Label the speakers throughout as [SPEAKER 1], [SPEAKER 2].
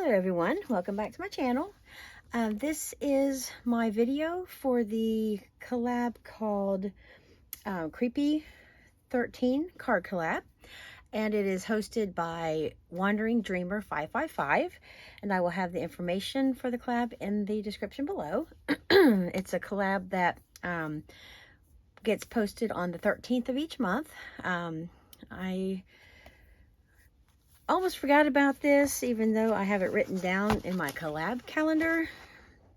[SPEAKER 1] Hello everyone, welcome back to my channel. This is my video for the collab called Creepy 13 Card Collab, and it is hosted by Wandering Dreamer 555, and I will have the information for the collab in the description below. It's a collab that gets posted on the 13th of each month. I almost forgot about this, even though I have it written down in my collab calendar,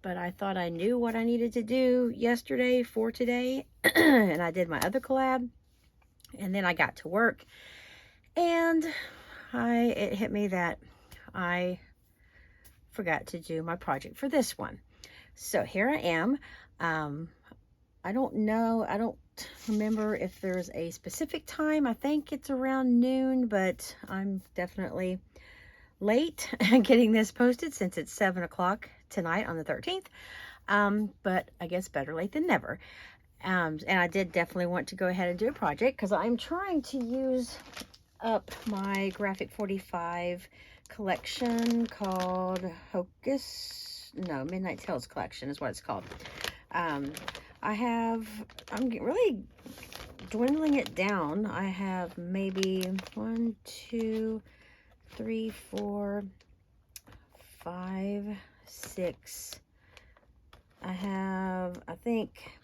[SPEAKER 1] but I thought I knew what I needed to do yesterday for today. And I did my other collab, and then I got to work, and it hit me that I forgot to do my project for this one. So here I am. I don't remember if there's a specific time. I think it's around noon, but I'm definitely late getting this posted since it's 7 o'clock tonight on the 13th. But I guess better late than never. And I did definitely want to go ahead and do a project because I'm trying to use up my Graphic 45 collection called Midnight Tales collection is what it's called. I'm really dwindling it down. I have maybe 1, 2, 3, 4, 5, 6. I have, I think,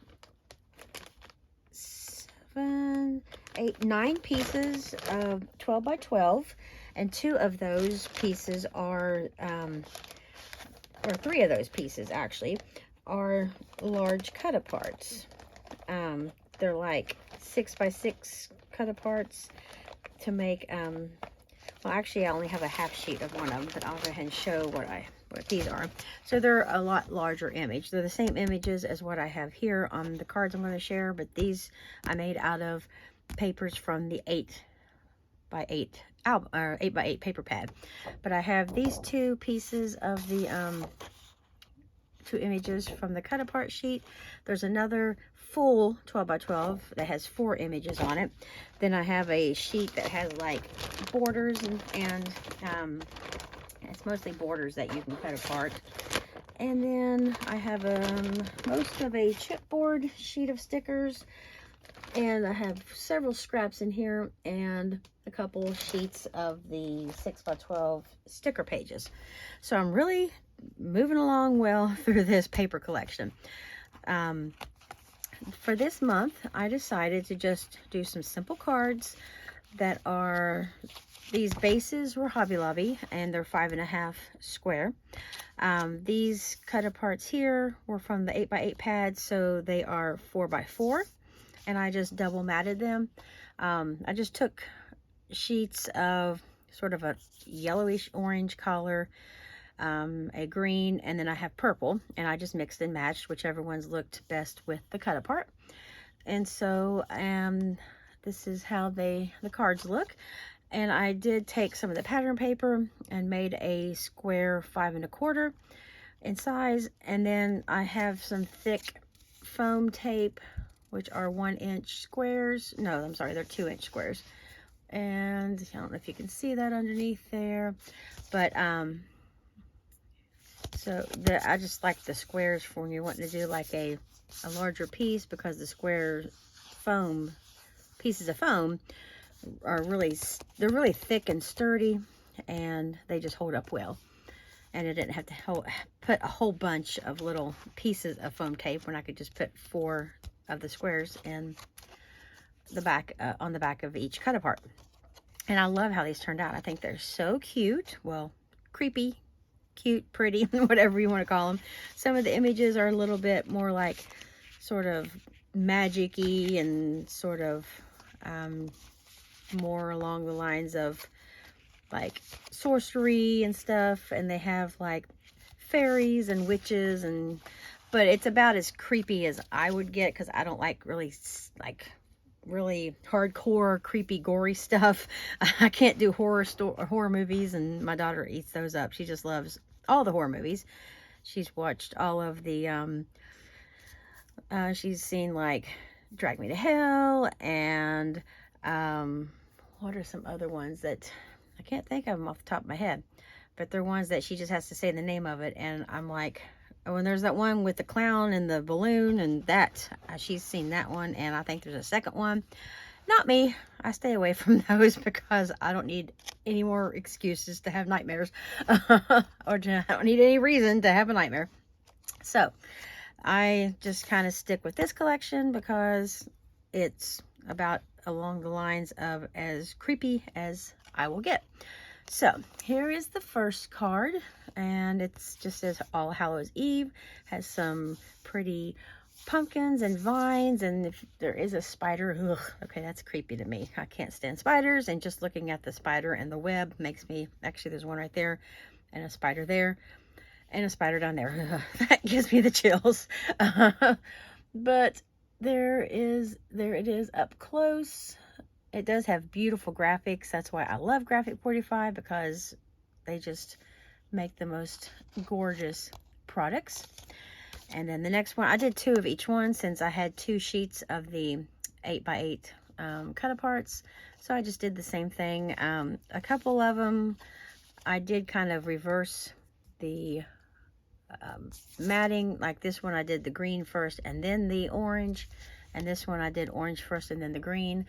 [SPEAKER 1] 7, 8, 9 pieces of 12 by 12, and 2 of those pieces are, or 3 of those pieces actually, are large cut aparts. They're like 6 by 6 cut aparts to make, well actually I only have a half sheet of one of them, but I'll go ahead and show what these are. So they're a lot larger image. They're the same images as what I have here on the cards I'm going to share, but these I made out of papers from the 8 by 8 album, or 8 by 8 paper pad. But I have these 2 pieces of the 2 images from the cut apart sheet. There's another full 12 by 12 that has 4 images on it. Then I have a sheet that has like borders and it's mostly borders that you can cut apart. And then I have most of a chipboard sheet of stickers, and I have several scraps in here and a couple sheets of the 6 by 12 sticker pages. So I'm really moving along well through this paper collection. For this month, I decided to just do some simple cards that are, these bases were Hobby Lobby, and they're 5.5 square. These cut aparts here were from the 8 by 8 pad, so they are 4 by 4, and I just double matted them. I just took sheets of sort of a yellowish orange color, a green, and then I have purple, and I just mixed and matched whichever ones looked best with the cut apart. And so this is how the cards look. And I did take some of the pattern paper and made a square 5 1/4 in size, and then I have some thick foam tape, which are 1-inch squares. No, I'm sorry, they're 2-inch squares. And I don't know if you can see that underneath there, but so I just like the squares for when you're wanting to do like a larger piece, because the square pieces of foam are they're really thick and sturdy, and they just hold up well. And I didn't have to put a whole bunch of little pieces of foam tape when I could just put 4 of the squares in the back, on the back of each cut apart. And I love how these turned out. I think they're so cute. Well, creepy, cute, pretty, whatever you want to call them. Some of the images are a little bit more like sort of magic-y and sort of more along the lines of like sorcery and stuff, and they have like fairies and witches, but it's about as creepy as I would get, because I don't like really hardcore creepy gory stuff. I can't do horror movies, and my daughter eats those up. She just loves all the horror movies. She's watched all of the she's seen like Drag Me to Hell, and what are some other ones that I can't think of them off the top of my head, but they're ones that she just has to say the name of it. And I'm like, when there's that one with the clown and the balloon and that, she's seen that one. And I think there's a second one. Not me. I stay away from those because I don't need any more excuses to have nightmares. I don't need any reason to have a nightmare. So I just kind of stick with this collection because it's about along the lines of as creepy as I will get. So here is the first card, and it's just says All Hallows Eve. Has some pretty pumpkins and vines, and if there is a spider, ugh, okay, that's creepy to me. I can't stand spiders, and just looking at the spider and the web makes me, actually there's one right there, and a spider there, and a spider down there. That gives me the chills. But there it is up close. It does have beautiful graphics. That's why I love Graphic 45, because they just make the most gorgeous products. And then the next one, I did 2 of each one since I had 2 sheets of the 8x8 cut-aparts. So I just did the same thing. A couple of them, I did kind of reverse the matting. Like this one, I did the green first and then the orange. And this one, I did orange first and then the green.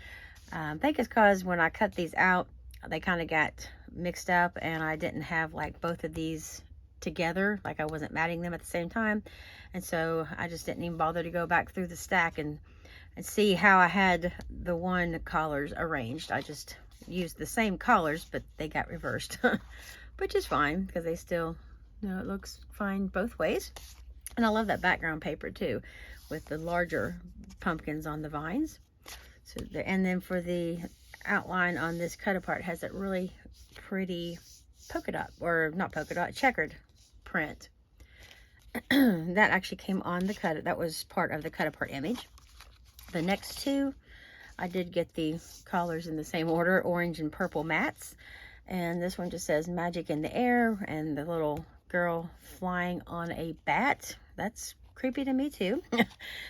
[SPEAKER 1] I think it's because when I cut these out, they kind of got mixed up and I didn't have like both of these together. Like I wasn't matting them at the same time. And so I just didn't even bother to go back through the stack and see how I had the one collars arranged. I just used the same collars, but they got reversed, which is fine because they still, you know, it looks fine both ways. And I love that background paper too, with the larger pumpkins on the vines. So and then for the outline on this cut apart, has that really pretty polka dot, or not polka dot, checkered print. That actually came on the cut. That was part of the cut apart image. The next 2, I did get the collars in the same order, orange and purple mats. And this one just says Magic in the Air, and the little girl flying on a bat. That's creepy to me too.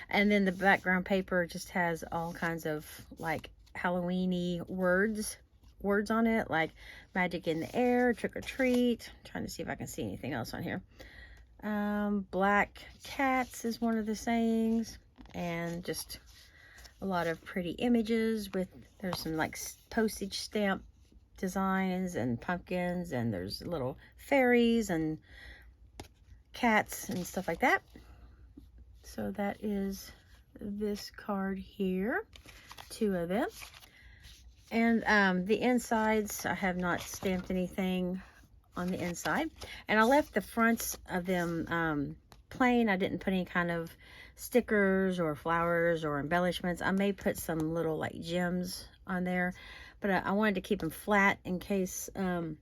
[SPEAKER 1] And then the background paper just has all kinds of like Halloween-y words on it, like Magic in the Air, Trick or Treat. I'm trying to see if I can see anything else on here. Black cats is one of the sayings, and just a lot of pretty images with, there's some like postage stamp designs and pumpkins, and there's little fairies and cats and stuff like that. So that is this card here, 2 of them. And the insides, I have not stamped anything on the inside. And I left the fronts of them plain. I didn't put any kind of stickers or flowers or embellishments. I may put some little like gems on there, but I wanted to keep them flat in case I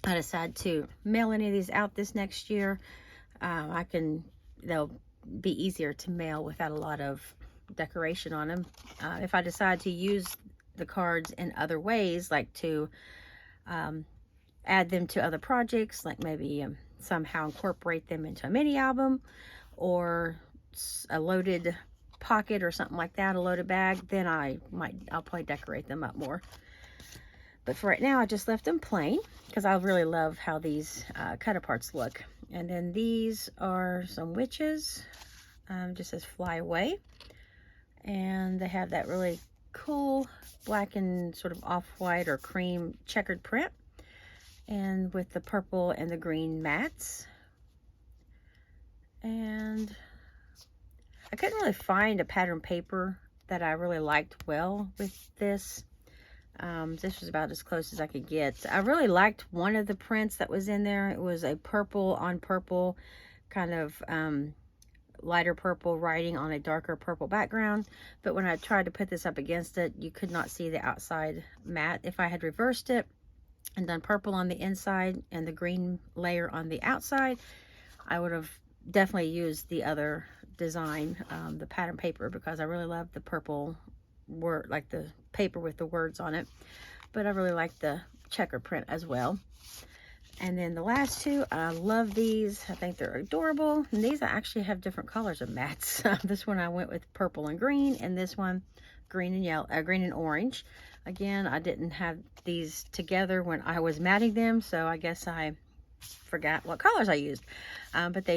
[SPEAKER 1] decide to mail any of these out this next year. They'll be easier to mail without a lot of decoration on them. If I decide to use the cards in other ways, like to add them to other projects, like maybe somehow incorporate them into a mini album or a loaded pocket or something like that, a loaded bag, then I'll probably decorate them up more. But for right now, I just left them plain because I really love how these cut aparts look. And then these are some witches, just says Fly Away. And they have that really cool black and sort of off-white or cream checkered print. And with the purple and the green mats. And I couldn't really find a pattern paper that I really liked well with this. This was about as close as I could get. I really liked one of the prints that was in there. It was a purple on purple, kind of lighter purple writing on a darker purple background. But when I tried to put this up against it, you could not see the outside mat. If I had reversed it and done purple on the inside and the green layer on the outside, I would have definitely used the other design, the pattern paper, because I really love the purple word, like the paper with the words on it. But I really like the checker print as well. And then the last 2, I love these. I think they're adorable. And these I actually have different colors of mats. This one I went with purple and green, and this one green and yellow, green and orange. Again, I didn't have these together when I was matting them, so I guess I forgot what colors I used. But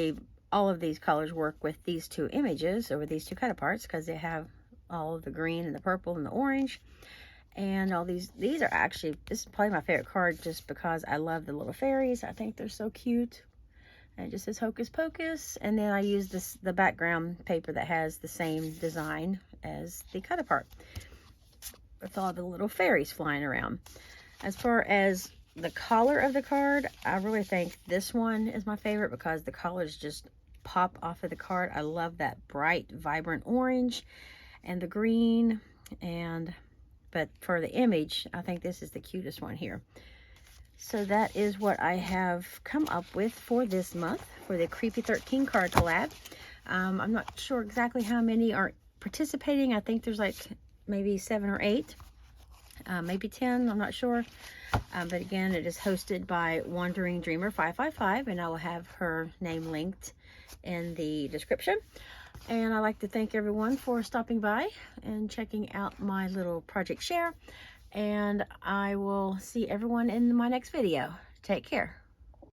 [SPEAKER 1] all of these colors work with these two images, or with these two cut aparts, because they have all of the green and the purple and the orange. And all these are actually, this is probably my favorite card just because I love the little fairies. I think they're so cute. And it just says Hocus Pocus. And then I use the background paper that has the same design as the cut apart, with all the little fairies flying around. As far as the color of the card, I really think this one is my favorite because the colors just pop off of the card. I love that bright, vibrant orange and the green. But for the image, I think this is the cutest one here. So that is what I have come up with for this month for the Creepy 13 card collab. I'm not sure exactly how many are participating. I think there's like maybe 7 or 8, maybe 10, I'm not sure. But again, it is hosted by Wandering Dreamer 555, and I will have her name linked in the description. And I'd like to thank everyone for stopping by and checking out my little project share. And I will see everyone in my next video. Take care.